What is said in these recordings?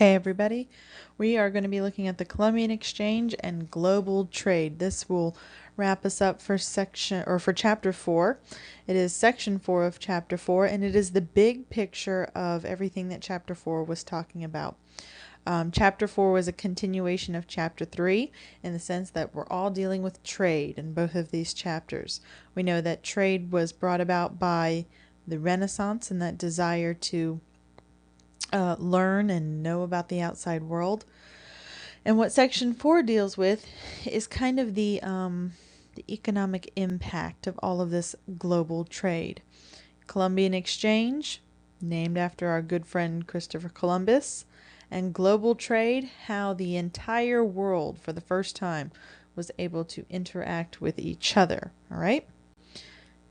Okay, everybody, we are going to be looking at the Columbian Exchange and global trade. This will wrap us up for chapter 4. It is section 4 of chapter 4, and it is the big picture of everything that chapter 4 was talking about. Chapter 4 was a continuation of chapter 3 in the sense that we're all dealing with trade in both of these chapters. We know that trade was brought about by the Renaissance and that desire to learn and know about the outside world. And what section 4 deals with is kind of the economic impact of all of this global trade. Columbian Exchange, named after our good friend Christopher Columbus, and global trade, how the entire world for the first time was able to interact with each other. All right?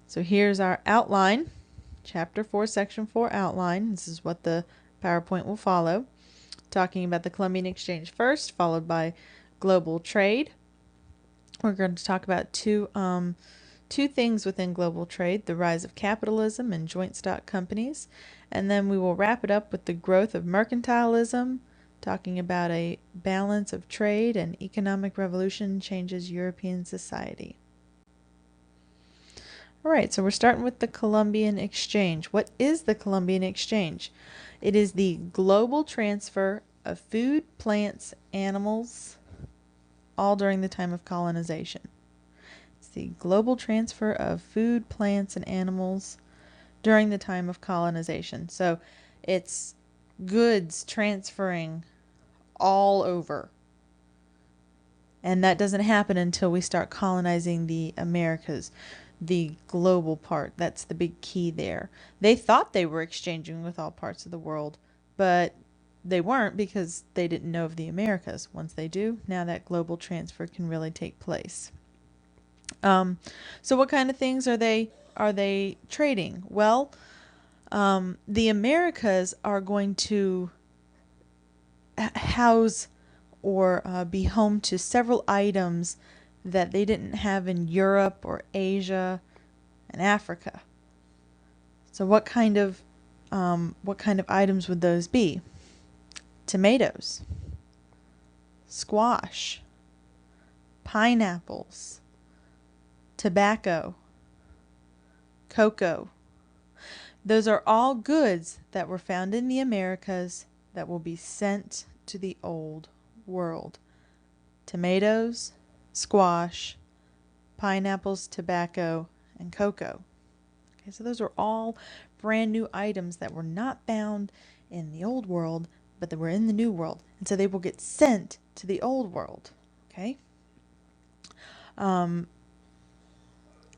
So here's our outline. Chapter 4, Section 4 outline. This is what the PowerPoint will follow. Talking about the Columbian Exchange first, followed by global trade. We're going to talk about two things within global trade: the rise of capitalism and joint stock companies, and then we will wrap it up with the growth of mercantilism, talking about a balance of trade and economic revolution changes European society. All right, so we're starting with the Columbian Exchange. What is the Columbian Exchange? It is the global transfer of food, plants, animals, all during the time of colonization. It's the global transfer of food, plants, and animals during the time of colonization. So it's goods transferring all over. And that doesn't happen until we start colonizing the Americas, the global part. That's the big key there. They thought they were exchanging with all parts of the world, but they weren't because they didn't know of the Americas. Once they do, now that global transfer can really take place. So what kind of things are they trading? Well, the Americas are going to house or be home to several items that they didn't have in Europe or Asia and Africa. So what kind of items would those be? Tomatoes, squash, pineapples, tobacco, cocoa. Those are all goods that were found in the Americas that will be sent to the old world. Tomatoes, squash, pineapples, tobacco, and cocoa. Okay, so those are all brand new items that were not found in the old world, but that were in the new world. And so they will get sent to the old world. Okay? And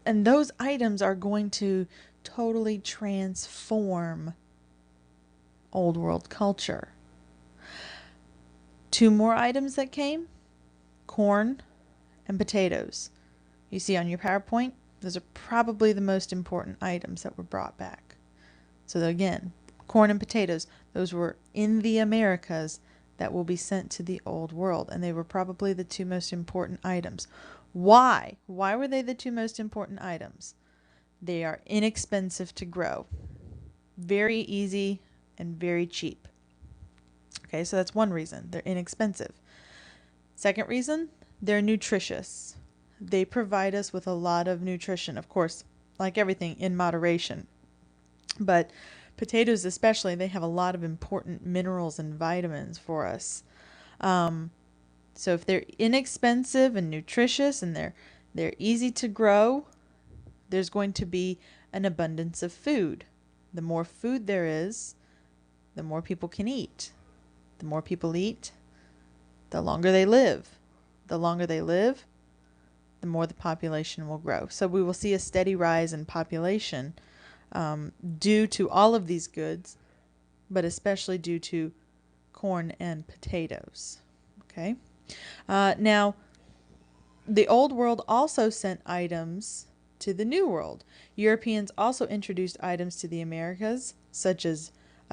those items are going to totally transform old world culture. Two more items that came: corn and potatoes. You see on your PowerPoint, those are probably the most important items that were brought back. So again, corn and potatoes, those were in the Americas that will be sent to the old world, and they were probably the two most important items. Why? Why were they the two most important items? They are inexpensive to grow, very easy, and very cheap. Okay, so that's one reason. They're inexpensive. Second reason, they're nutritious. They provide us with a lot of nutrition, of course, like everything, in moderation. But potatoes especially, they have a lot of important minerals and vitamins for us. So if they're inexpensive and nutritious and they're easy to grow, there's going to be an abundance of food. The more food there is, the more people can eat. The more people eat, the longer they live. The longer they live, the more the population will grow. So we will see a steady rise in population due to all of these goods, but especially due to corn and potatoes. Okay. Now, the old world also sent items to the new world. Europeans also introduced items to the Americas, such as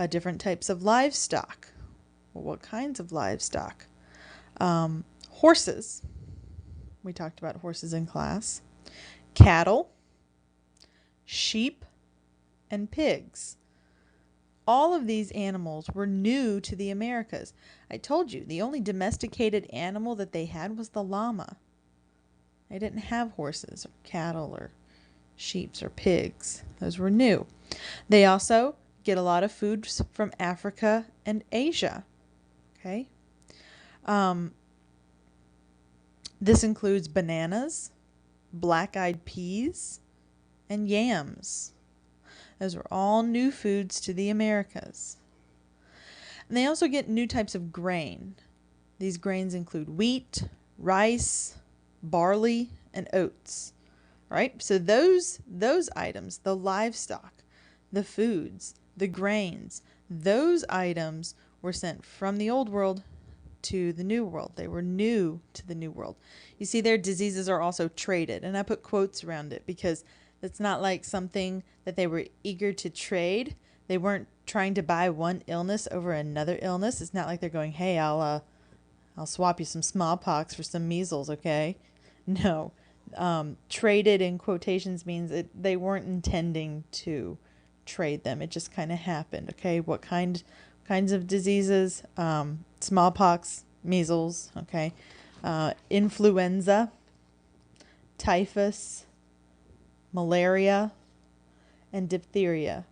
different types of livestock. Well, what kinds of livestock? Horses. We talked about horses in class. Cattle, sheep, and pigs. all of these animals were new to the Americas. I told you, the only domesticated animal that they had was the llama. They didn't have horses or cattle or sheep or pigs. Those were new. They also get a lot of food from Africa and Asia. Okay. This includes bananas, black-eyed peas, and yams. Those were all new foods to the Americas. And they also get new types of grain. These grains include wheat, rice, barley, and oats. Right? So those items, the livestock, the foods, the grains, those items were sent from the old world to the new world. They were new to the new world. You see, their diseases are also traded, and I put quotes around it because it's not like something that they were eager to trade. They weren't trying to buy one illness over another illness. It's not like they're going, "Hey, I'll swap you some smallpox for some measles, okay?" No. Traded in quotations means they weren't intending to trade them. It just kind of happened. Okay, what kinds of diseases? Smallpox, measles. Okay, influenza, typhus, malaria, and diphtheria.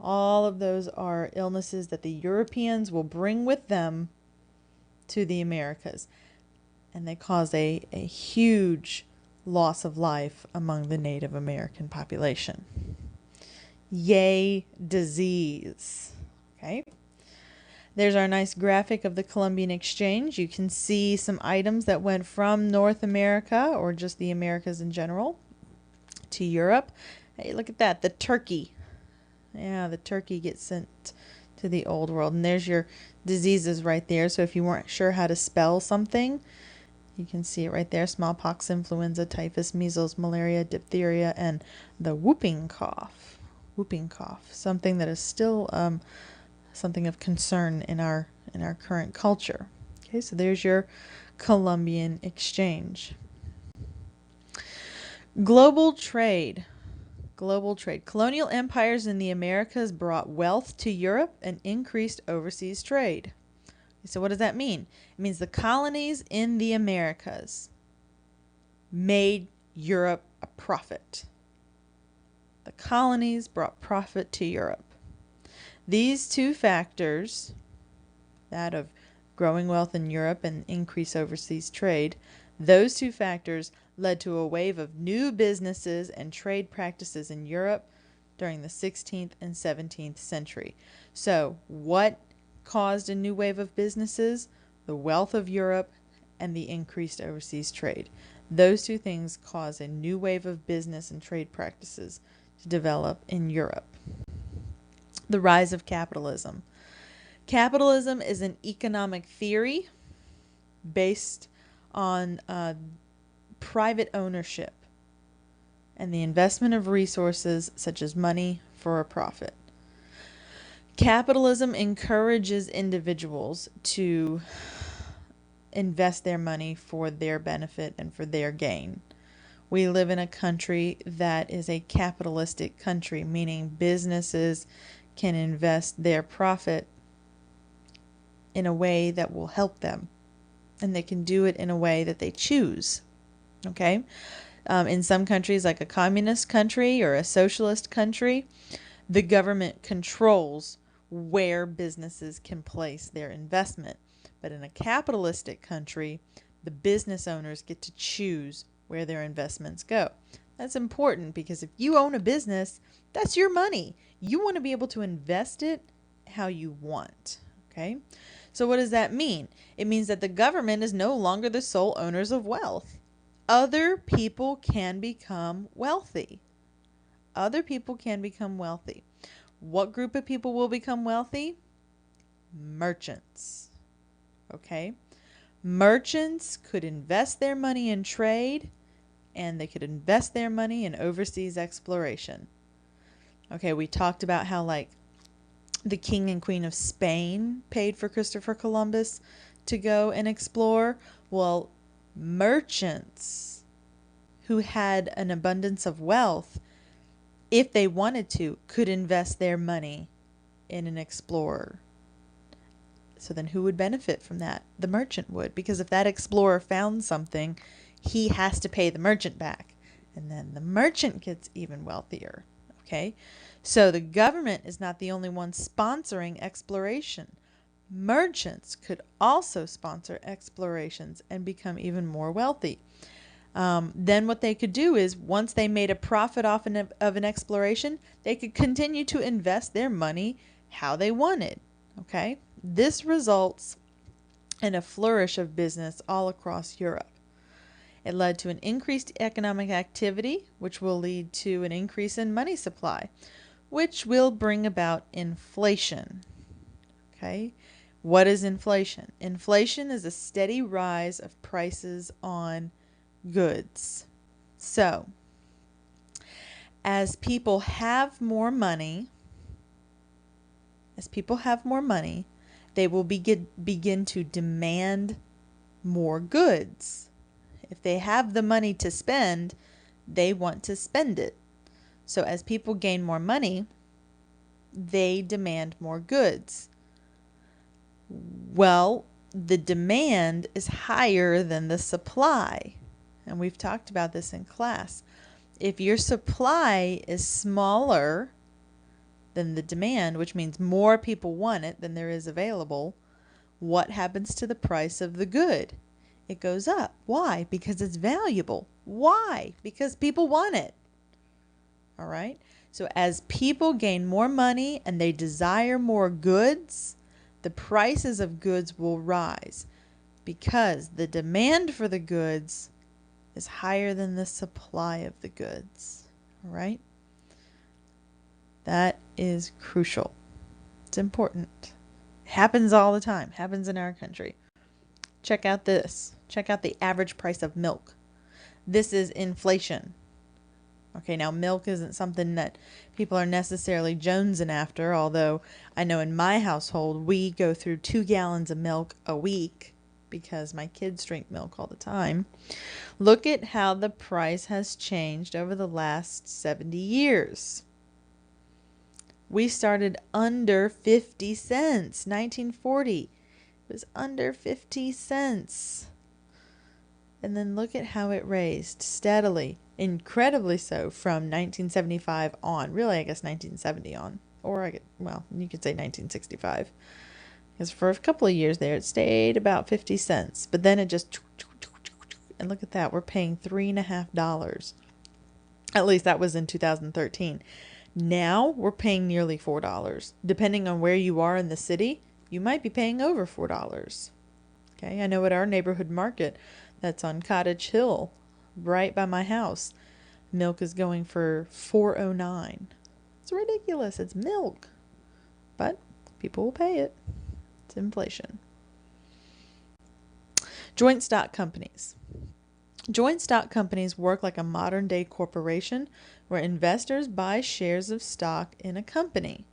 All of those are illnesses that the Europeans will bring with them to the Americas, and they cause a huge loss of life among the Native American population. Yay, disease. Okay. There's our nice graphic of the Columbian Exchange. You can see some items that went from North America, or just the Americas in general, to Europe. Hey, look at that. The turkey. Yeah, the turkey gets sent to the old world. And there's your diseases right there. So if you weren't sure how to spell something, you can see it right there. Smallpox, influenza, typhus, measles, malaria, diphtheria, and the whooping cough. Whooping cough. Something that is still something of concern in our current culture. Okay, so there's your Columbian Exchange. Global trade. Global trade. Colonial empires in the Americas brought wealth to Europe and increased overseas trade. So what does that mean? It means the colonies in the Americas made Europe a profit. The colonies brought profit to Europe. These two factors, that of growing wealth in Europe and increased overseas trade, those two factors led to a wave of new businesses and trade practices in Europe during the 16th and 17th century. So what caused a new wave of businesses? The wealth of Europe and the increased overseas trade. Those two things caused a new wave of business and trade practices to develop in Europe. The rise of capitalism. Capitalism is an economic theory based on private ownership and the investment of resources such as money for a profit. Capitalism encourages individuals to invest their money for their benefit and for their gain. We live in a country that is a capitalistic country, meaning businesses can invest their profit in a way that will help them, and they can do it in a way that they choose. Okay? In some countries, like a communist country or a socialist country, the government controls where businesses can place their investment. But in a capitalistic country, the business owners get to choose where their investments go. That's important because if you own a business, that's your money. You want to be able to invest it how you want. Okay? So what does that mean? It means that the government is no longer the sole owners of wealth. Other people can become wealthy. Other people can become wealthy. What group of people will become wealthy? Merchants. Okay? Merchants could invest their money in trade, and they could invest their money in overseas exploration. Okay, we talked about how like the king and queen of Spain paid for Christopher Columbus to go and explore. Well, merchants who had an abundance of wealth, if they wanted to, could invest their money in an explorer. So then who would benefit from that? The merchant would, because if that explorer found something, he has to pay the merchant back. And then the merchant gets even wealthier. Okay? So the government is not the only one sponsoring exploration. Merchants could also sponsor explorations and become even more wealthy. Then what they could do is, once they made a profit off of an exploration, they could continue to invest their money how they wanted. Okay? This results in a flourish of business all across Europe. It led to an increased economic activity, which will lead to an increase in money supply, which will bring about inflation. Okay? What is inflation? Inflation is a steady rise of prices on goods. So, as people have more money, they will begin to demand more goods. If they have the money to spend, they want to spend it. So as people gain more money, they demand more goods. Well, the demand is higher than the supply. And we've talked about this in class. If your supply is smaller than the demand, which means more people want it than there is available, what happens to the price of the good? It goes up. Why? Because it's valuable. Why? Because people want it. All right? So as people gain more money and they desire more goods, the prices of goods will rise because the demand for the goods is higher than the supply of the goods. All right? That is crucial. It's important. It happens all the time. It happens in our country. Check out this. Check out the average price of milk. This is inflation. Okay, now milk isn't something that people are necessarily jonesing after, although I know in my household we go through 2 gallons of milk a week because my kids drink milk all the time. Look at how the price has changed over the last 70 years. We started under 50 cents. 1940 it was under 50 cents. And then look at how it raised steadily, incredibly so, from 1975 on. Really, I guess 1970 on. Or, you could say 1965. Because for a couple of years there, it stayed about 50 cents. But then it just... And look at that. We're paying $3.50. At least that was in 2013. Now we're paying nearly $4. Depending on where you are in the city, you might be paying over $4. Okay, I know at our neighborhood market that's on Cottage Hill, right by my house, milk is going for $4.09. It's ridiculous. It's milk. But people will pay it. It's inflation. Joint stock companies. Joint stock companies work like a modern-day corporation where investors buy shares of stock in a company.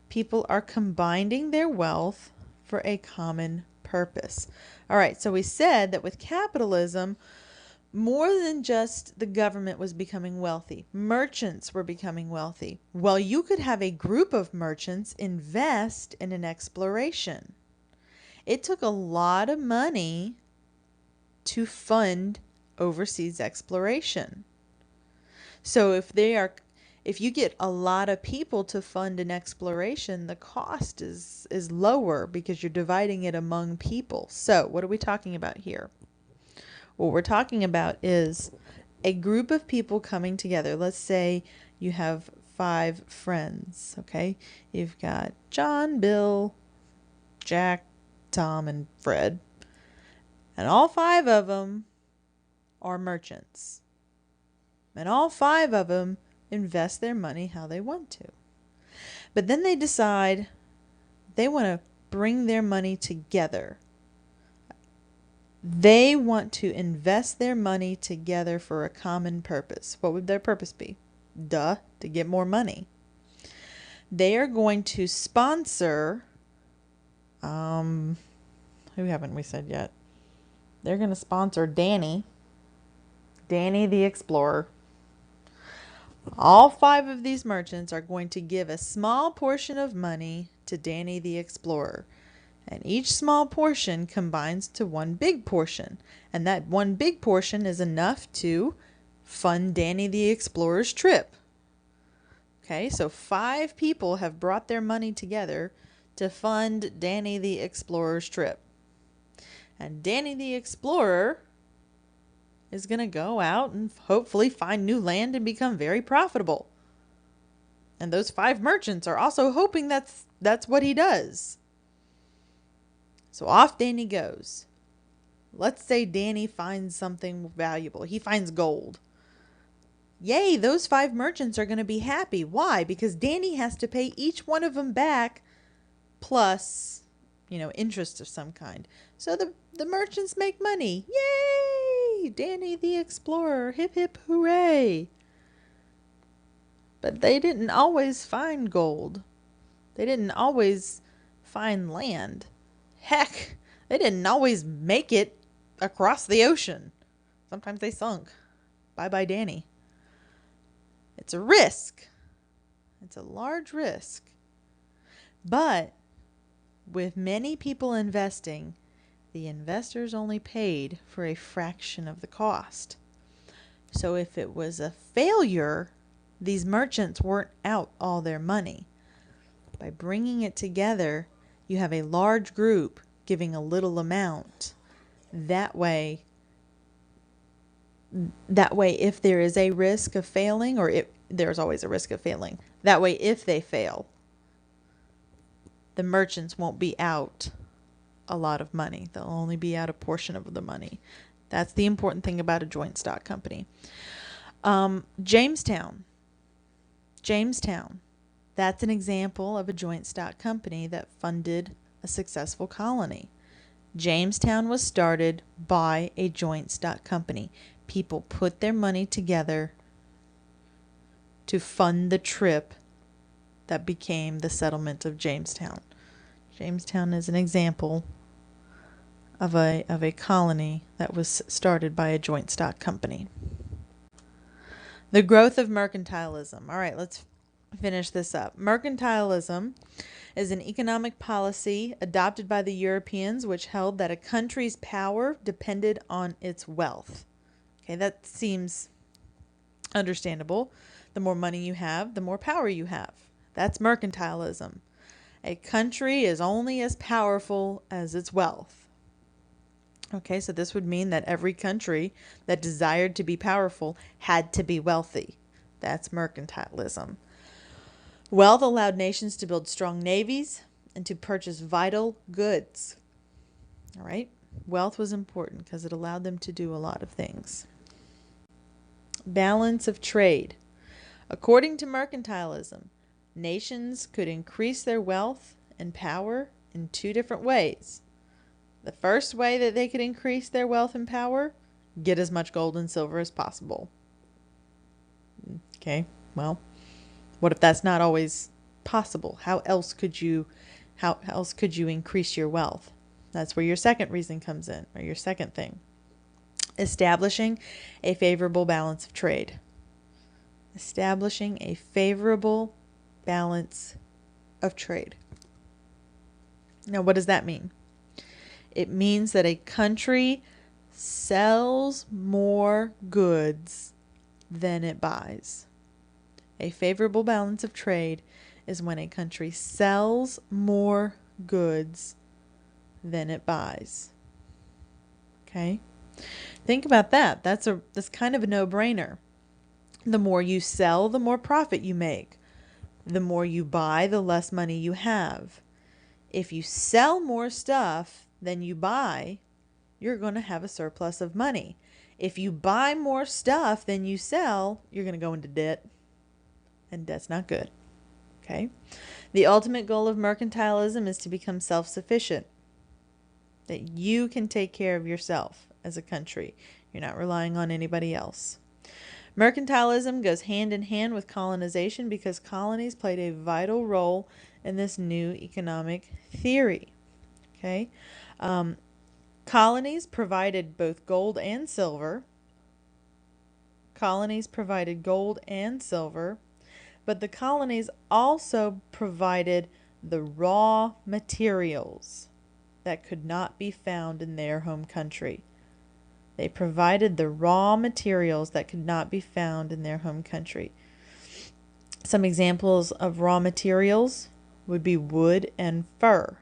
People are combining their wealth for a common purpose. All right, so we said that with capitalism, more than just the government was becoming wealthy. Merchants were becoming wealthy. Well, you could have a group of merchants invest in an exploration. It took a lot of money to fund overseas exploration. So if you get a lot of people to fund an exploration, the cost is lower because you're dividing it among people. So what are we talking about here? What we're talking about is a group of people coming together. Let's say you have 5 friends, okay? You've got John, Bill, Jack, Tom, and Fred. And all 5 of them are merchants. And all 5 of them invest their money how they want to. But then they decide they want to bring their money together. They want to invest their money together for a common purpose. What would their purpose be? To get more money. They are going to sponsor, who haven't we said yet? They're going to sponsor Danny the Explorer. All 5 of these merchants are going to give a small portion of money to Danny the Explorer. And each small portion combines to one big portion. And that one big portion is enough to fund Danny the Explorer's trip. Okay, so 5 people have brought their money together to fund Danny the Explorer's trip. And Danny the Explorer is going to go out and hopefully find new land and become very profitable. And those 5 merchants are also hoping that's what he does. So off Danny goes. Let's say Danny finds something valuable. He finds gold. Yay, those 5 merchants are going to be happy. Why? Because Danny has to pay each one of them back plus, interest of some kind. So the merchants make money. Yay! Danny the Explorer. Hip hip hooray. But they didn't always find gold. They didn't always find land. Heck, they didn't always make it across the ocean. Sometimes they sunk. Bye-bye, Danny. It's a risk. It's a large risk. But with many people investing, the investors only paid for a fraction of the cost. So if it was a failure, these merchants weren't out all their money. By bringing it together, you have a large group giving a little amount. That way, if there is a risk of failing, there's always a risk of failing. That way, if they fail, the merchants won't be out a lot of money. They'll only be out a portion of the money. That's the important thing about a joint stock company. Jamestown. That's an example of a joint stock company that funded a successful colony. Jamestown was started by a joint stock company. People put their money together to fund the trip that became the settlement of Jamestown. Jamestown is an example of a colony that was started by a joint stock company. The growth of mercantilism. All right, let's finish this up. Mercantilism is an economic policy adopted by the Europeans which held that a country's power depended on its wealth. Okay, that seems understandable. The more money you have, the more power you have. That's mercantilism. A country is only as powerful as its wealth. Okay, so this would mean that every country that desired to be powerful had to be wealthy. That's mercantilism. Wealth allowed nations to build strong navies and to purchase vital goods. All right, wealth was important because it allowed them to do a lot of things. Balance of trade. According to mercantilism, nations could increase their wealth and power in 2 different ways. The first way that they could increase their wealth and power, get as much gold and silver as possible. Okay, well, what if that's not always possible? How else could you increase your wealth? That's where your second reason comes in, or your second thing. Establishing a favorable balance of trade. Establishing a favorable balance of trade. Now, what does that mean? It means that a country sells more goods than it buys. A favorable balance of trade is when a country sells more goods than it buys. Okay? Think about that. That's kind of a no-brainer. The more you sell, the more profit you make. The more you buy, the less money you have. If you sell more stuff than you buy, you're going to have a surplus of money. If you buy more stuff than you sell, you're going to go into debt. And that's not good. Okay? The ultimate goal of mercantilism is to become self-sufficient. That you can take care of yourself as a country. You're not relying on anybody else. Mercantilism goes hand in hand with colonization because colonies played a vital role in this new economic theory. Okay? Colonies provided both gold and silver. But the colonies also provided the raw materials that could not be found in their home country. They provided the raw materials that could not be found in their home country. Some examples of raw materials would be wood and fur.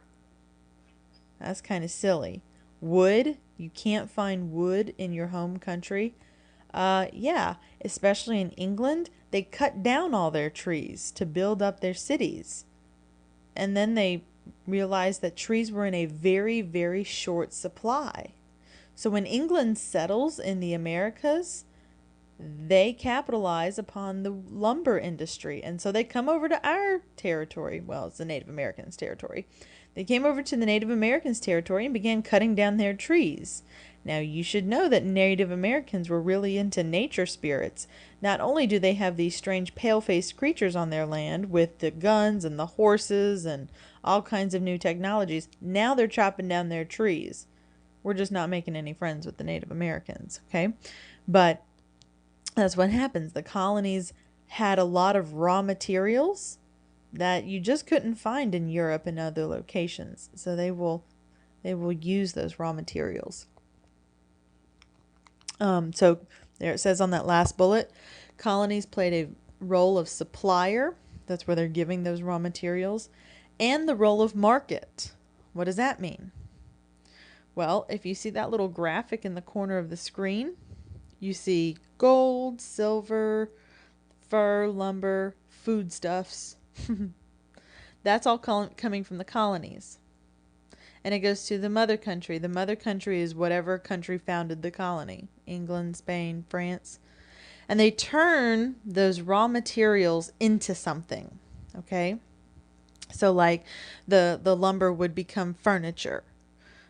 That's kind of silly. Wood, you can't find wood in your home country. Yeah, especially in England, they cut down all their trees to build up their cities. And then they realized that trees were in a very, very short supply. So when England settles in the Americas, they capitalize upon the lumber industry. And so they come over to our territory. Well, it's the Native Americans' territory. They came over to the Native Americans' territory and began cutting down their trees. Now, you should know that Native Americans were really into nature spirits. Not only do they have these strange pale-faced creatures on their land with the guns and the horses and all kinds of new technologies, now they're chopping down their trees. We're just not making any friends with the Native Americans, okay? But that's what happens. The colonies had a lot of raw materials that you just couldn't find in Europe and other locations. So they will use those raw materials. So there it says on that last bullet, colonies played a role of supplier. That's where they're giving those raw materials. And the role of market. What does that mean? Well, if you see that little graphic in the corner of the screen, you see gold, silver, fur, lumber, foodstuffs. That's all coming from the colonies. And it goes to the mother country. The mother country is whatever country founded the colony. England, Spain, France. And they turn those raw materials into something. Okay? So like the lumber would become furniture.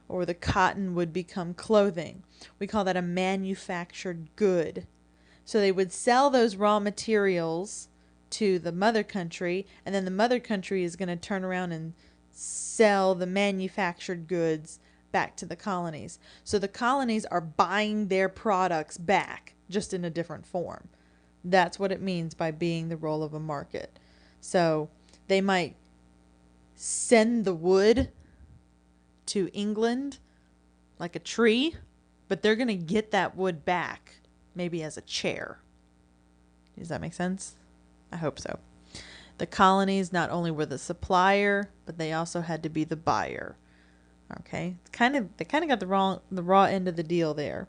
Or the cotton would become clothing. We call that a manufactured good. So they would sell those raw materials to the mother country, and then the mother country is going to turn around and sell the manufactured goods back to the colonies. So the colonies are buying their products back, just in a different form. That's what it means by being the role of a market. So they might send the wood to England like a tree, but they're going to get that wood back maybe as a chair. Does that make sense? I hope so. The colonies not only were the supplier, but they also had to be the buyer. Okay? They kind of got the raw end of the deal there.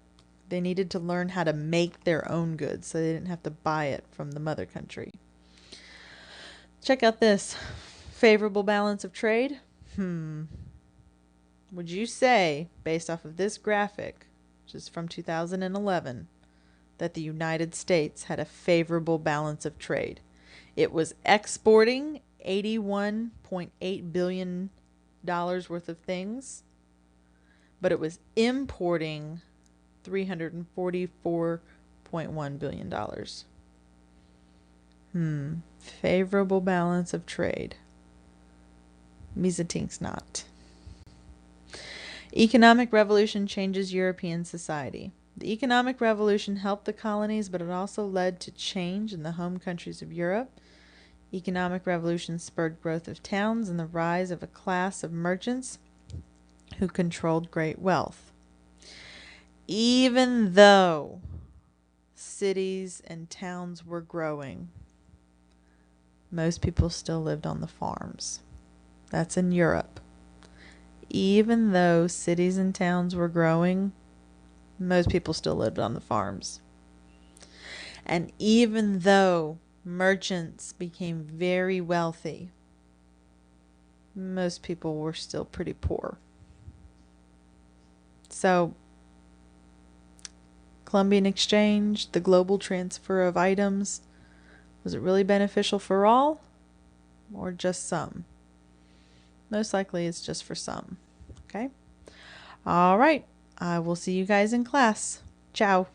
They needed to learn how to make their own goods so they didn't have to buy it from the mother country. Check out this. Favorable balance of trade. Would you say, based off of this graphic, which is from 2011, that the United States had a favorable balance of trade? It was exporting $81.8 billion worth of things, but it was importing $344.1 billion. Favorable balance of trade. Misa thinks not. Economic revolution changes European society. The economic revolution helped the colonies, but it also led to change in the home countries of Europe. Economic revolution spurred growth of towns and the rise of a class of merchants who controlled great wealth. Even though cities and towns were growing, most people still lived on the farms. That's in Europe. Even though cities and towns were growing, most people still lived on the farms. And even though merchants became very wealthy, most people were still pretty poor. So, Columbian exchange, the global transfer of items, was it really beneficial for all or just some? Most likely it's just for some. Okay? All right. I will see you guys in class. Ciao.